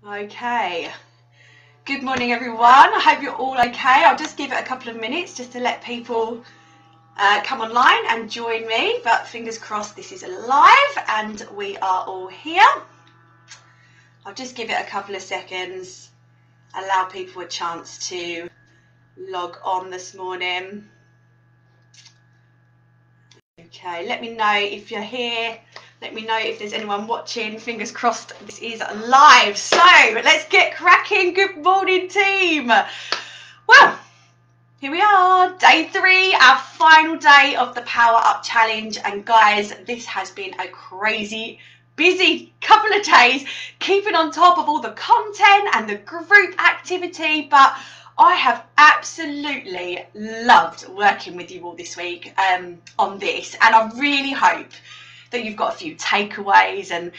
Okay, good morning everyone. I hope you're all okay. I'll just give it a couple of minutes just to let people come online and join me, but fingers crossed this is live and we are all here. I'll just give it a couple of seconds, allow people a chance to log on this morning. Okay, let me know if you're here. Let me know if there's anyone watching. Fingers crossed this is live. So let's get cracking. Good morning, team. Well, here we are, day 3, our final day of the Power Up Challenge. And guys, this has been a crazy, busy couple of days, keeping on top of all the content and the group activity. But I have absolutely loved working with you all this week on this. And I really hope that you've got a few takeaways and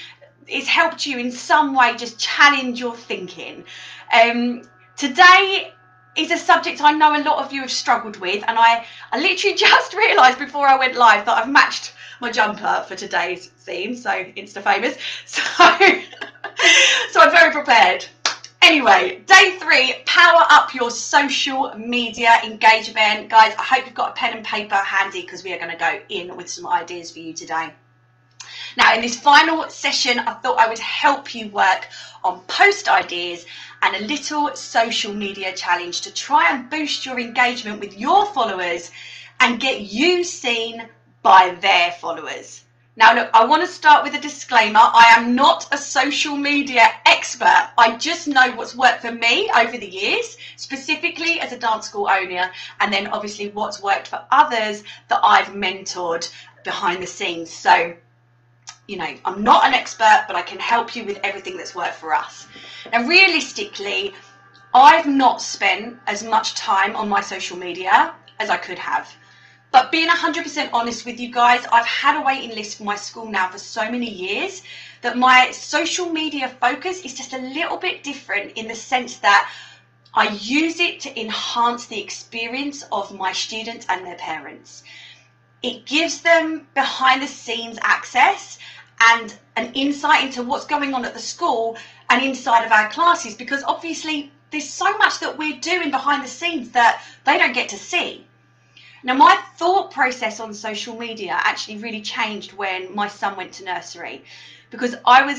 it's helped you in some way just challenge your thinking. Today is a subject I know a lot of you have struggled with, and I literally just realised before I went live that I've matched my jumper for today's theme, so Insta famous. So I'm very prepared. Anyway, day 3, power up your social media engagement. Guys, I hope you've got a pen and paper handy because we are going to go in with some ideas for you today. Now, in this final session, I thought I would help you work on post ideas and a little social media challenge to try and boost your engagement with your followers and get you seen by their followers. Now, look, I want to start with a disclaimer. I am not a social media expert. I just know what's worked for me over the years, specifically as a dance school owner, and then obviously what's worked for others that I've mentored behind the scenes. So, you know, I'm not an expert, but I can help you with everything that's worked for us. Now, realistically, I've not spent as much time on my social media as I could have. But being 100% honest with you guys, I've had a waiting list for my school now for so many years that my social media focus is just a little bit different in the sense that I use it to enhance the experience of my students and their parents. It gives them behind the scenes access and an insight into what's going on at the school and inside of our classes, because obviously there's so much that we're doing behind the scenes that they don't get to see. Now, my thought process on social media actually really changed when my son went to nursery, because I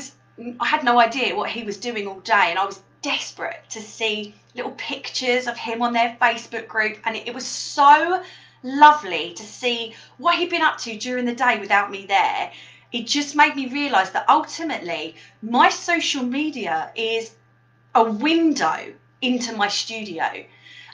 had no idea what he was doing all day, and I was desperate to see little pictures of him on their Facebook group, and it was so lovely to see what he'd been up to during the day without me there. It just made me realise that ultimately my social media is a window into my studio.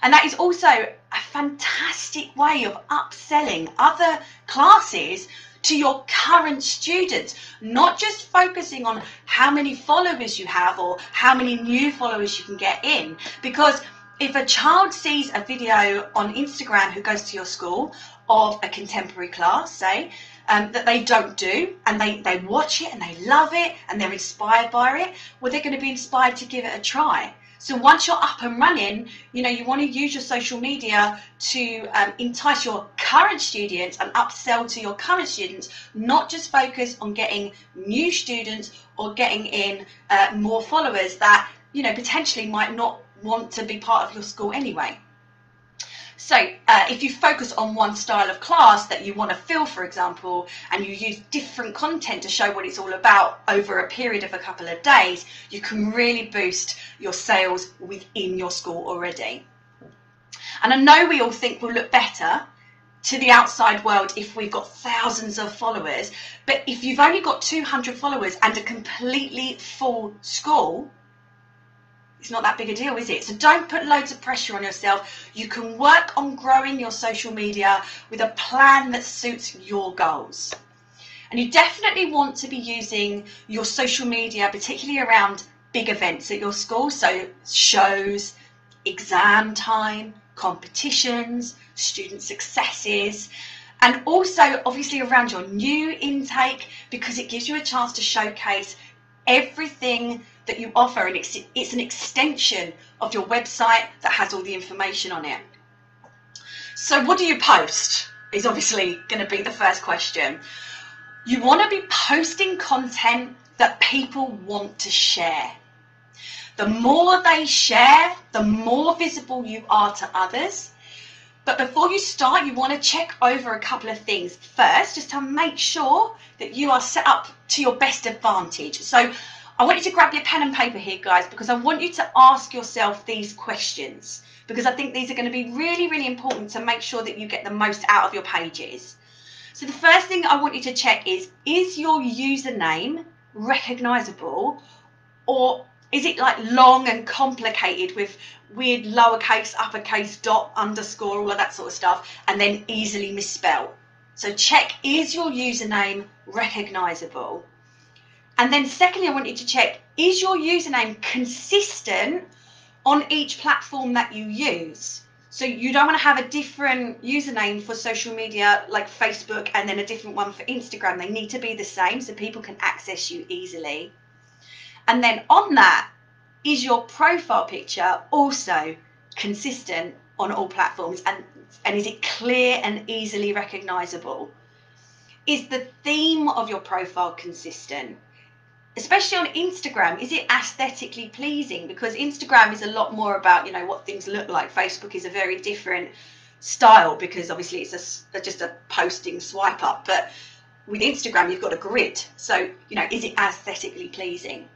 And that is also a fantastic way of upselling other classes to your current students, not just focusing on how many followers you have or how many new followers you can get in. Because if a child sees a video on Instagram who goes to your school of a contemporary class, say, that they don't do, and they watch it and they love it and they're inspired by it, well, they're going to be inspired to give it a try. So once you're up and running, you know, you want to use your social media to entice your current students and upsell to your current students, not just focus on getting new students or getting in more followers that, you know, potentially might not want to be part of your school anyway. So if you focus on one style of class that you want to fill, for example, and you use different content to show what it's all about over a period of a couple of days, you can really boost your sales within your school already. And I know we all think we'll look better to the outside world if we've got thousands of followers, but if you've only got 200 followers and a completely full school, it's not that big a deal, is it? So don't put loads of pressure on yourself. You can work on growing your social media with a plan that suits your goals. And you definitely want to be using your social media, particularly around big events at your school. So shows, exam time, competitions, student successes, and also obviously around your new intake, because it gives you a chance to showcase everything that you offer, and it's an extension of your website that has all the information on it. So what do you post is obviously going to be the first question. You want to be posting content that people want to share. The more they share, the more visible you are to others. But before you start, you want to check over a couple of things first, just to make sure that you are set up to your best advantage. So I want you to grab your pen and paper here, guys, because I want you to ask yourself these questions, because I think these are going to be really, really important to make sure that you get the most out of your pages. So the first thing I want you to check is your username recognizable, or is it like long and complicated with weird lowercase, uppercase, dot, underscore, all of that sort of stuff, and then easily misspelled? So check, is your username recognizable? And then secondly, I want you to check, is your username consistent on each platform that you use? So you don't want to have a different username for social media like Facebook and then a different one for Instagram. They need to be the same so people can access you easily. And then on that, is your profile picture also consistent on all platforms, and is it clear and easily recognizable? Is the theme of your profile consistent? Especially on Instagram, is it aesthetically pleasing? Because Instagram is a lot more about, you know, what things look like. Facebook is a very different style because obviously it's just a posting swipe up. But with Instagram, you've got a grid. So, you know, is it aesthetically pleasing?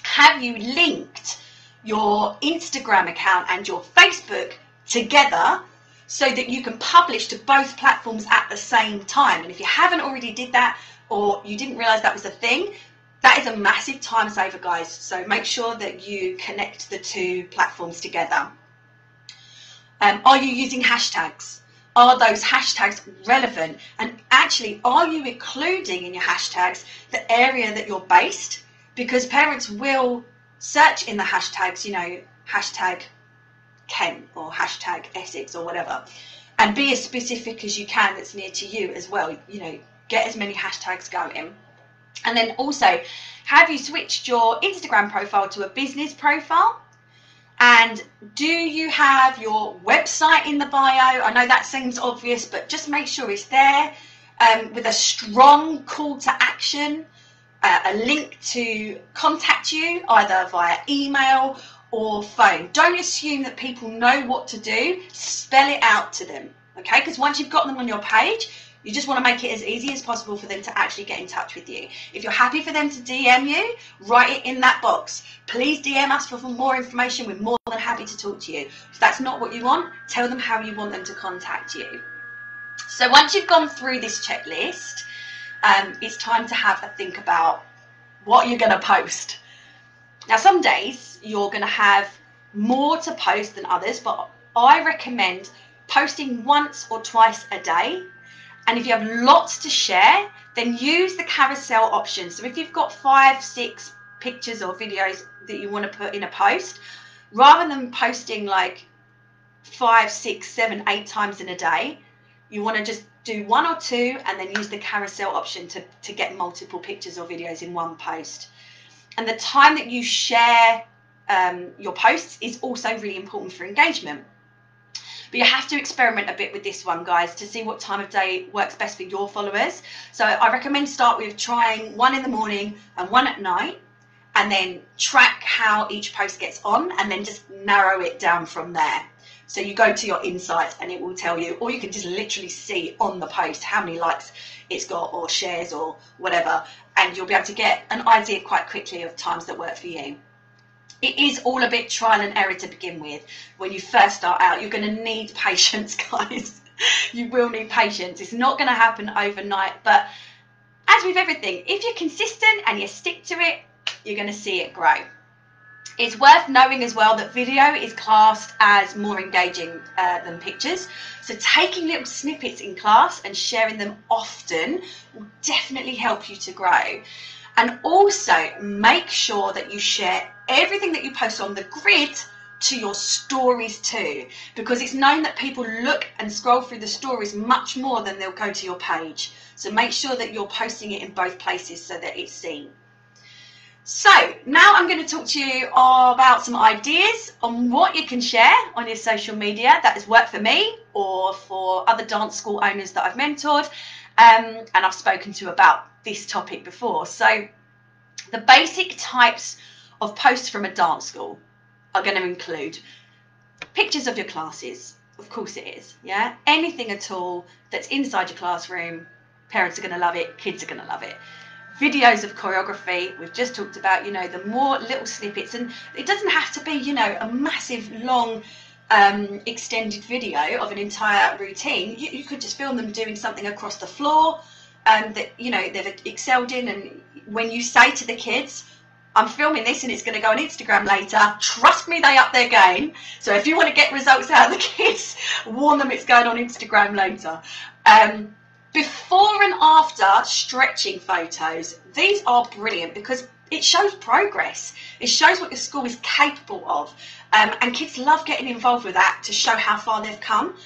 Have you linked your Instagram account and your Facebook together so that you can publish to both platforms at the same time? And if you haven't already did that, or you didn't realize that was a thing, that is a massive time saver, guys. So make sure that you connect the two platforms together. Are you using hashtags? Are those hashtags relevant? And actually, are you including in your hashtags the area that you're based? Because parents will search in the hashtags, you know, hashtag Kent or hashtag Essex or whatever, and be as specific as you can that's near to you as well. You know, get as many hashtags going. And then also, have you switched your Instagram profile to a business profile? And do you have your website in the bio? I know that seems obvious, but just make sure it's there with a strong call to action, a link to contact you either via email or phone. Don't assume that people know what to do. Spell it out to them, okay? Because once you've got them on your page, you just want to make it as easy as possible for them to actually get in touch with you. If you're happy for them to DM you, write it in that box. Please DM us for more information. We're more than happy to talk to you. If that's not what you want, tell them how you want them to contact you. So once you've gone through this checklist, it's time to have a think about what you're going to post. Now, some days you're going to have more to post than others, but I recommend posting once or twice a day. And if you have lots to share, then use the carousel option. So if you've got 5, 6 pictures or videos that you want to put in a post, rather than posting like 5, 6, 7, 8 times in a day, you want to just do 1 or 2 and then use the carousel option to get multiple pictures or videos in one post. And the time that you share your posts is also really important for engagement. But you have to experiment a bit with this one, guys, to see what time of day works best for your followers. So I recommend start with trying 1 in the morning and 1 at night, and then track how each post gets on, and then just narrow it down from there. So you go to your insights and it will tell you, or you can just literally see on the post how many likes it's got or shares or whatever, and you'll be able to get an idea quite quickly of times that work for you. It is all a bit trial and error to begin with. When you first start out, you're going to need patience, guys. You will need patience. It's not going to happen overnight, but as with everything, if you're consistent and you stick to it, you're going to see it grow. It's worth knowing as well that video is classed as more engaging than pictures. So taking little snippets in class and sharing them often will definitely help you to grow. And also make sure that you share everything that you post on the grid to your stories too, because it's known that people look and scroll through the stories much more than they'll go to your page. So make sure that you're posting it in both places so that it's seen. So now I'm going to talk to you about some ideas on what you can share on your social media that has worked for me or for other dance school owners that I've mentored and I've spoken to about this topic before. So the basic types of posts from a dance school are going to include pictures of your classes. Of course it is, yeah? Anything at all that's inside your classroom, parents are going to love it, kids are going to love it. Videos of choreography, we've just talked about, you know, the more little snippets, and it doesn't have to be, you know, a massive, long, extended video of an entire routine. You could just film them doing something across the floor that, you know, they've excelled in, and when you say to the kids, I'm filming this and it's going to go on Instagram later, trust me, they up their game. So if you want to get results out of the kids, warn them it's going on Instagram later. Before and after stretching photos, these are brilliant because it shows progress. It shows what your school is capable of. And kids love getting involved with that to show how far they've come.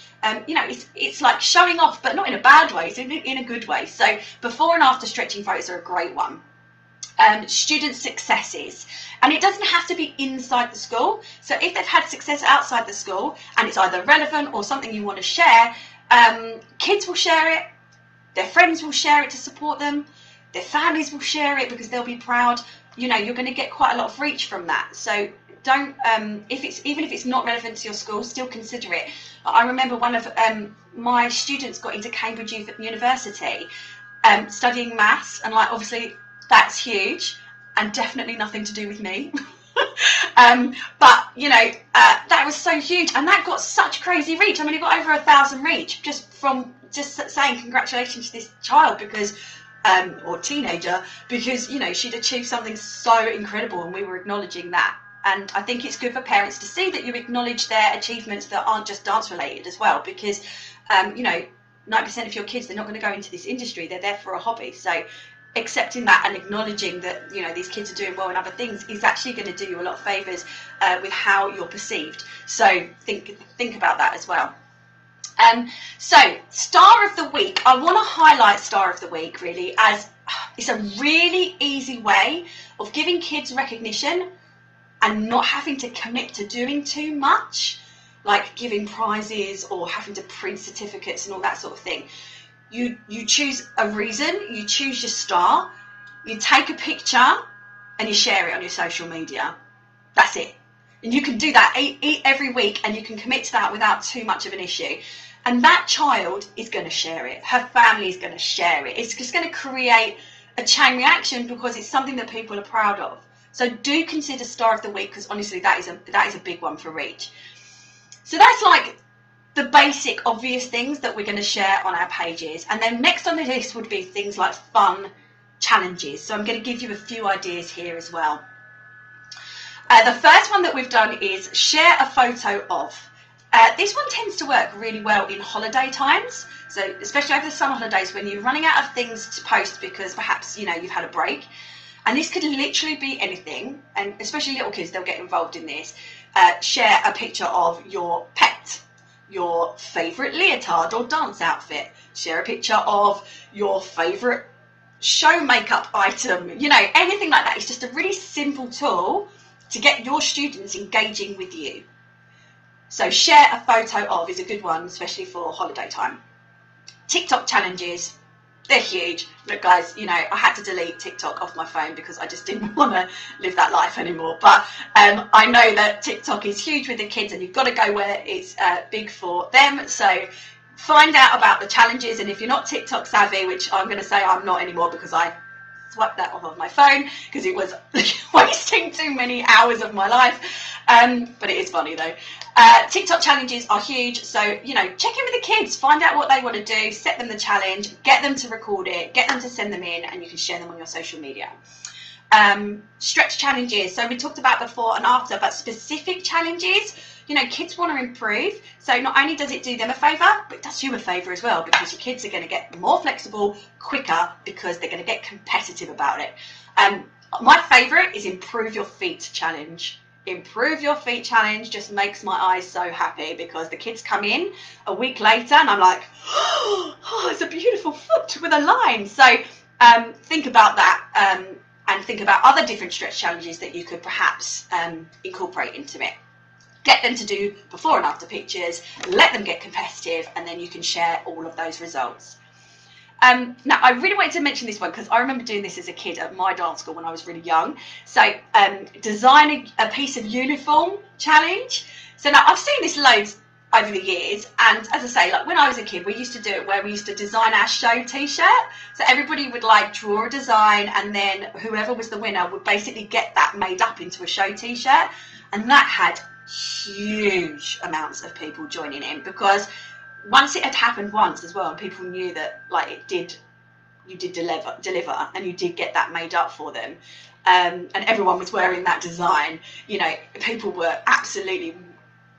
You know, it's like showing off, but not in a bad way, it's in a good way. So before and after stretching photos are a great one. Student successes, and it doesn't have to be inside the school. So if they've had success outside the school and it's either relevant or something you want to share, kids will share it, their friends will share it to support them, their families will share it because they'll be proud. You know, you're going to get quite a lot of reach from that. So don't, even if it's not relevant to your school, still consider it. I remember one of my students got into Cambridge University studying maths, and like obviously that's huge and definitely nothing to do with me. But you know, that was so huge, and that got such crazy reach. I mean, it got over 1,000 reach just from saying congratulations to this child because or teenager, because you know, she'd achieved something so incredible and we were acknowledging that. And I think it's good for parents to see that you acknowledge their achievements that aren't just dance related as well, because you know, 90% of your kids, they're not going to go into this industry, they're there for a hobby. So accepting that and acknowledging that, you know, these kids are doing well in other things is actually going to do you a lot of favours with how you're perceived. So think about that as well. So Star of the Week, I want to highlight Star of the Week really as it's a really easy way of giving kids recognition and not having to commit to doing too much, like giving prizes or having to print certificates and all that sort of thing. You choose a reason, you choose your star, you take a picture and you share it on your social media. That's it. And you can do that every week, and you can commit to that without too much of an issue. And that child is going to share it. Her family is going to share it. It's just going to create a chain reaction because it's something that people are proud of. So do consider Star of the Week, because honestly that is a big one for reach. So that's like the basic obvious things that we're going to share on our pages, and then next on the list would be things like fun challenges. So I'm going to give you a few ideas here as well. The first one that we've done is share a photo of. This one tends to work really well in holiday times, so especially over the summer holidays when you're running out of things to post because perhaps, you know, you've had a break. And this could literally be anything, and especially little kids, they'll get involved in this. Share a picture of your pet, your favourite leotard or dance outfit. Share a picture of your favourite show makeup item. You know, anything like that. It's just a really simple tool to get your students engaging with you. So share a photo of is a good one, especially for holiday time. TikTok challenges, they're huge. Look guys, you know, I had to delete TikTok off my phone because I just didn't want to live that life anymore. But I know that TikTok is huge with the kids and you've got to go where it's big for them. So find out about the challenges, and if you're not TikTok savvy, which I'm going to say I'm not anymore because I swiped that off of my phone because it was wasting too many hours of my life, but it is funny though. TikTok challenges are huge, so you know, check in with the kids, find out what they want to do, set them the challenge, get them to record it, get them to send them in, and you can share them on your social media. Stretch challenges, so we talked about before and after, but specific challenges, you know, kids want to improve, so not only does it do them a favour, but it does you a favour as well, because your kids are going to get more flexible quicker because they're going to get competitive about it. My favourite is Improve Your Feet challenge. Improve Your Feet challenge just makes my eyes so happy because the kids come in a week later and I'm like, oh, it's a beautiful foot with a line. So think about that and think about other different stretch challenges that you could perhaps incorporate into it. Get them to do before and after pictures, let them get competitive, and then you can share all of those results. Now, I really wanted to mention this one because I remember doing this as a kid at my dance school when I was really young. So, design a piece of uniform challenge. So now I've seen this loads over the years, and as I say, like when I was a kid, we used to do it where we used to design our show t-shirt. So everybody would like draw a design, and then whoever was the winner would basically get that made up into a show t-shirt, and that had huge amounts of people joining in, because once it had happened once as well, and people knew that like you did deliver and you did get that made up for them, and everyone was wearing that design, you know, people were absolutely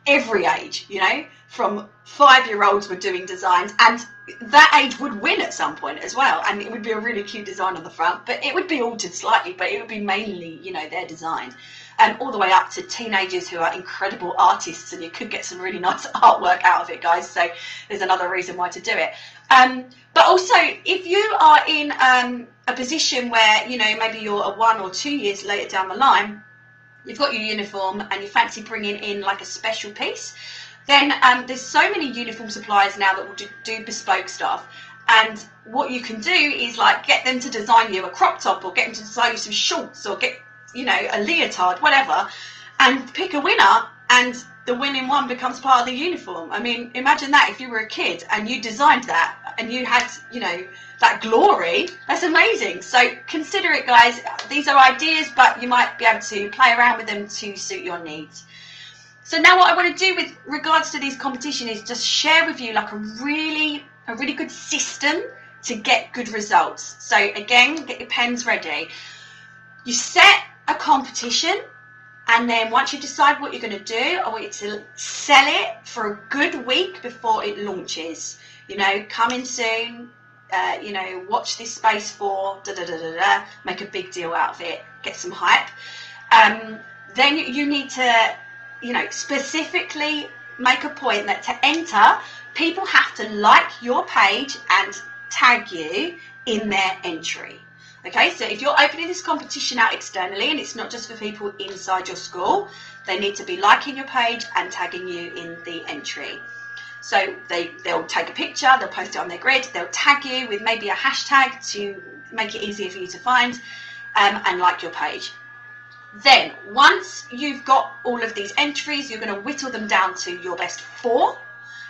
every age, you know, from 5-year-olds were doing designs, and that age would win at some point as well, and it would be a really cute design on the front, but it would be altered slightly, but it would be mainly, you know, their design. All the way up to teenagers who are incredible artists, and you could get some really nice artwork out of it, guys, so there's another reason why to do it. But also, if you are in a position where, you know, maybe you're 1 or 2 years later down the line, you've got your uniform and you fancy bringing in like a special piece, then there's so many uniform suppliers now that will do bespoke stuff. And what you can do is like get them to design you a crop top, or get them to design you some shorts, or get, you know, a leotard, whatever, and pick a winner, and the winning one becomes part of the uniform. I mean, imagine that if you were a kid and you designed that and you had, you know, that glory. That's amazing. So consider it, guys. These are ideas, but you might be able to play around with them to suit your needs. So now what I want to do with regards to these competitions is just share with you like a really good system to get good results. So again, get your pens ready. You set a competition, and then once you decide what you're going to do, I want you to sell it for a good week before it launches. You know, coming soon, you know, watch this space for, make a big deal out of it, get some hype. Then you need to, you know, specifically make a point that to enter, people have to like your page and tag you in their entry. Okay, so if you're opening this competition out externally, and it's not just for people inside your school, they need to be liking your page and tagging you in the entry. So they'll take a picture, they'll post it on their grid, they'll tag you with maybe a hashtag to make it easier for you to find, and like your page. Then once you've got all of these entries, you're going to whittle them down to your best 4,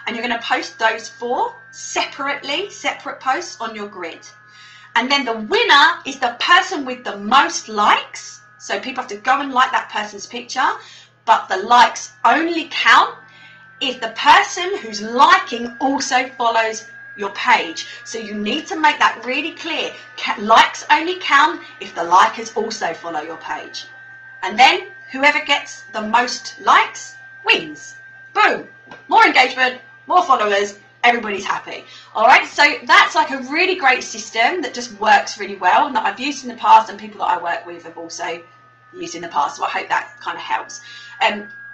and you're going to post those 4 separately, separate posts on your grid. And then the winner is the person with the most likes. So people have to go and like that person's picture, but the likes only count if the person who's liking also follows your page. So you need to make that really clear. Likes only count if the likers also follow your page. And then whoever gets the most likes wins. Boom. More engagement, more followers, everybody's happy. All right, so that's like a really great system that just works really well, and that I've used in the past, and people that I work with have also used in the past, so I hope that kind of helps.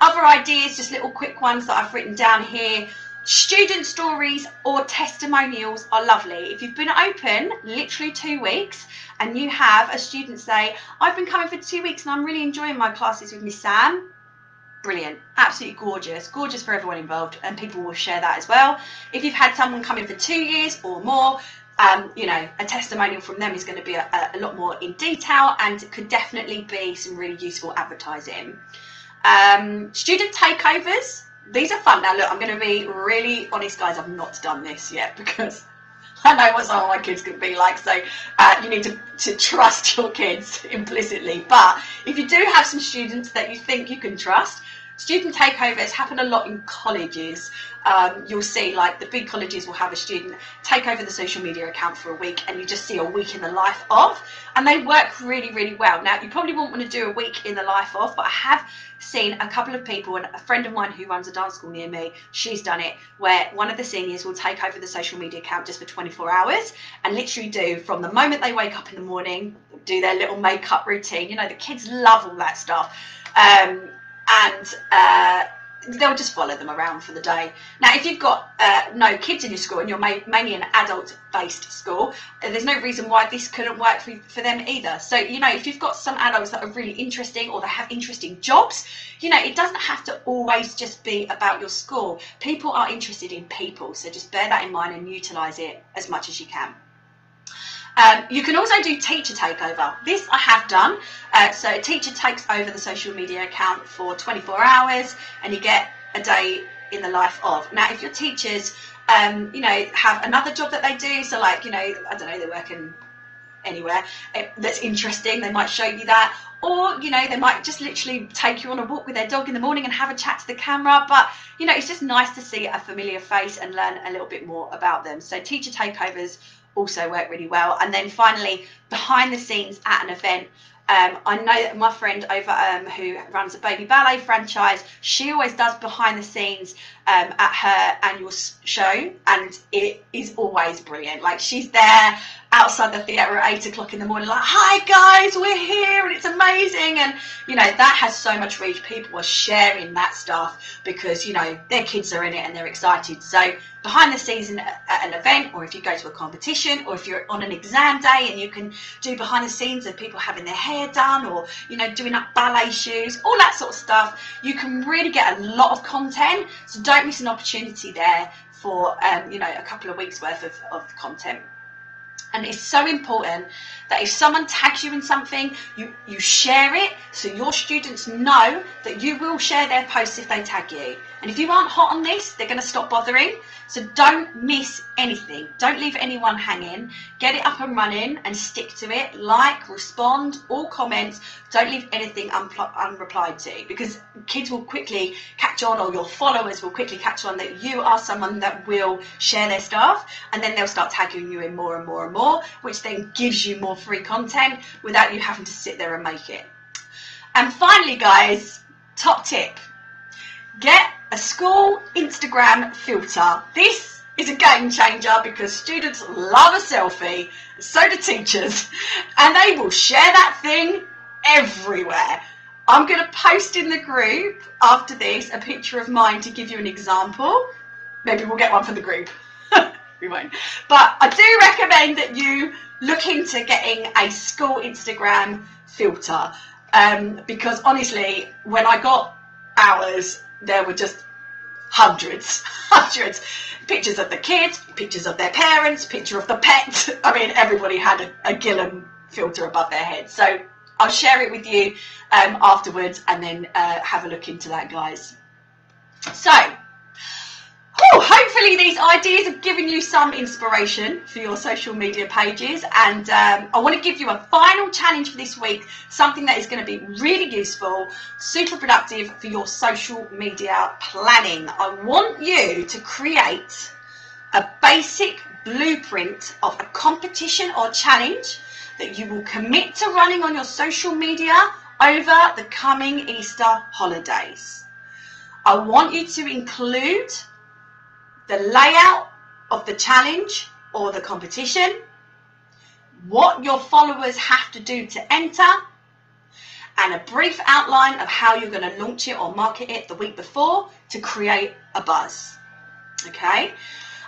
Other ideas, just little quick ones that I've written down here. Student stories or testimonials are lovely. If you've been open literally 2 weeks and you have a student say, I've been coming for 2 weeks and I'm really enjoying my classes with Miss Sam, brilliant, absolutely gorgeous for everyone involved, and people will share that as well. If you've had someone come in for 2 years or more, you know, a testimonial from them is going to be a lot more in detail, and it could definitely be some really useful advertising. Student takeovers, these are fun. Now look, I'm going to be really honest, guys, I've not done this yet because I know what some of my kids could be like, so you need to trust your kids implicitly. But if you do have some students that you think you can trust, student takeovers happen a lot in colleges. You'll see like the big colleges will have a student take over the social media account for a week, and you just see a week in the life of, and they work really, really well. Now you probably won't want to do a week in the life of, but I have seen a couple of people, and a friend of mine who runs a dance school near me, she's done it, where one of the seniors will take over the social media account just for 24 hours and literally do, from the moment they wake up in the morning, do their little makeup routine. You know, the kids love all that stuff. They'll just follow them around for the day. Now, if you've got no kids in your school and you're mainly an adult-based school, there's no reason why this couldn't work for them either. So, you know, if you've got some adults that are really interesting, or they have interesting jobs, you know, it doesn't have to always just be about your school. People are interested in people, so just bear that in mind and utilise it as much as you can. You can also do teacher takeover. This I have done. So a teacher takes over the social media account for 24 hours and you get a day in the life of. Now, if your teachers, you know, have another job that they do, so like, you know, I don't know, they're working anywhere that's interesting, they might show you that. Or, you know, they might just literally take you on a walk with their dog in the morning and have a chat to the camera. But, you know, it's just nice to see a familiar face and learn a little bit more about them. So teacher takeovers also work really well. And then finally, behind the scenes at an event. I know that my friend over who runs a baby ballet franchise, she always does behind the scenes at her annual show, and it is always brilliant. Like, she's there outside the theatre at 8 o'clock in the morning, like, hi guys, we're here and it's amazing. And, you know, that has so much reach. People are sharing that stuff because, you know, their kids are in it and they're excited. So behind the scenes at an event, or if you go to a competition, or if you're on an exam day and you can do behind the scenes of people having their hair done, or, you know, doing up ballet shoes, all that sort of stuff, you can really get a lot of content. So don't miss an opportunity there for, you know, a couple of weeks worth of content. And it's so important that if someone tags you in something, you share it, so your students know that you will share their posts if they tag you. And if you aren't hot on this, they're going to stop bothering. So don't miss anything. Don't leave anyone hanging. Get it up and running and stick to it. Like, respond, all comments. Don't leave anything unreplied to, because kids will quickly catch on, or your followers will quickly catch on that you are someone that will share their stuff, and then they'll start tagging you in more and more and more, which then gives you more free content without you having to sit there and make it. And finally, guys, top tip. Get a school Instagram filter. This is a game changer because students love a selfie, so do teachers, and they will share that thing everywhere. I'm going to post in the group after this a picture of mine to give you an example. Maybe we'll get one for the group. We won't. But I do recommend that you look into getting a school Instagram filter, because honestly, when I got ours, there were just hundreds pictures of the kids, pictures of their parents, picture of the pet. I mean, everybody had a Gillam filter above their head. So I'll share it with you afterwards, and then have a look into that, guys. So hopefully these ideas have given you some inspiration for your social media pages, and I want to give you a final challenge for this week, something that is going to be really useful, super productive for your social media planning. I want you to create a basic blueprint of a competition or challenge that you will commit to running on your social media over the coming Easter holidays. I want you to include the layout of the challenge or the competition, what your followers have to do to enter, and a brief outline of how you're going to launch it or market it the week before to create a buzz. Okay?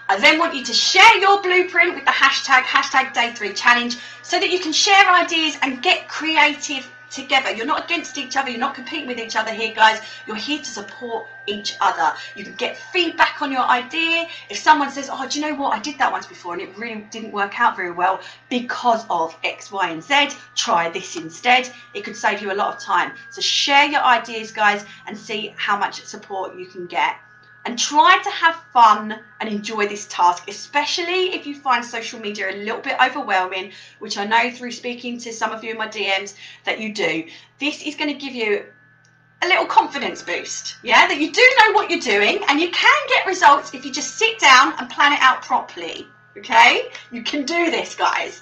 I then want you to share your blueprint with the hashtag #Day3Challenge, so that you can share ideas and get creative together. You're not against each other, you're not competing with each other here, guys. You're here to support each other. You can get feedback on your idea. If someone says, oh, do you know what, I did that once before and it really didn't work out very well because of X, Y, and Z, try this instead. It could save you a lot of time. So share your ideas, guys, and see how much support you can get. And try to have fun and enjoy this task, especially if you find social media a little bit overwhelming, which I know through speaking to some of you in my DMs that you do. This is going to give you a little confidence boost, yeah, that you do know what you're doing, and you can get results if you just sit down and plan it out properly, okay? You can do this, guys.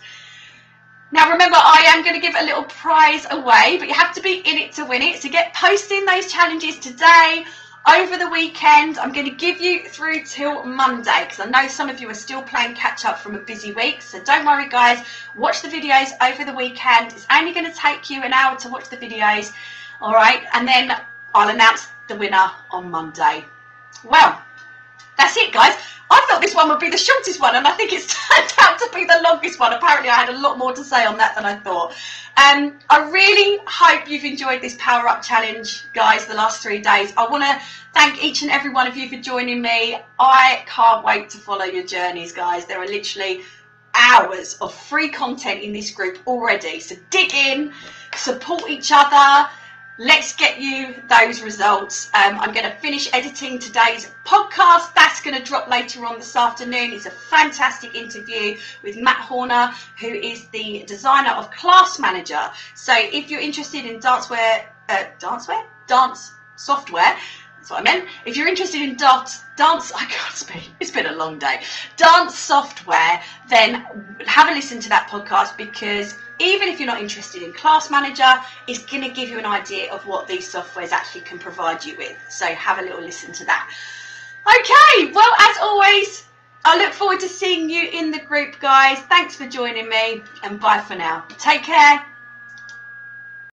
Now remember, I am going to give a little prize away, but you have to be in it to win it. So get posting those challenges today. Over the weekend, I'm going to give you through till Monday, because I know some of you are still playing catch up from a busy week. So don't worry, guys. Watch the videos over the weekend. It's only going to take you an hour to watch the videos. All right. And then I'll announce the winner on Monday. Well, that's it, guys. I thought this one would be the shortest one, and I think it's turned out to be the longest one. Apparently, I had a lot more to say on that than I thought. I really hope you've enjoyed this Power Up Challenge, guys, the last 3 days. I want to thank each and every one of you for joining me. I can't wait to follow your journeys, guys. There are literally hours of free content in this group already. So dig in, support each other. Let's get you those results. I'm going to finish editing today's podcast. That's going to drop later on this afternoon. It's a fantastic interview with Matt Horner, who is the designer of Class Manager. So if you're interested in dance software, that's what I meant. If you're interested in dance, I can't speak, it's been a long day, dance software, then have a listen to that podcast, because even if you're not interested in Class Manager, it's going to give you an idea of what these softwares actually can provide you with. So have a little listen to that. Okay, well, as always, I look forward to seeing you in the group, guys. Thanks for joining me, and bye for now. Take care.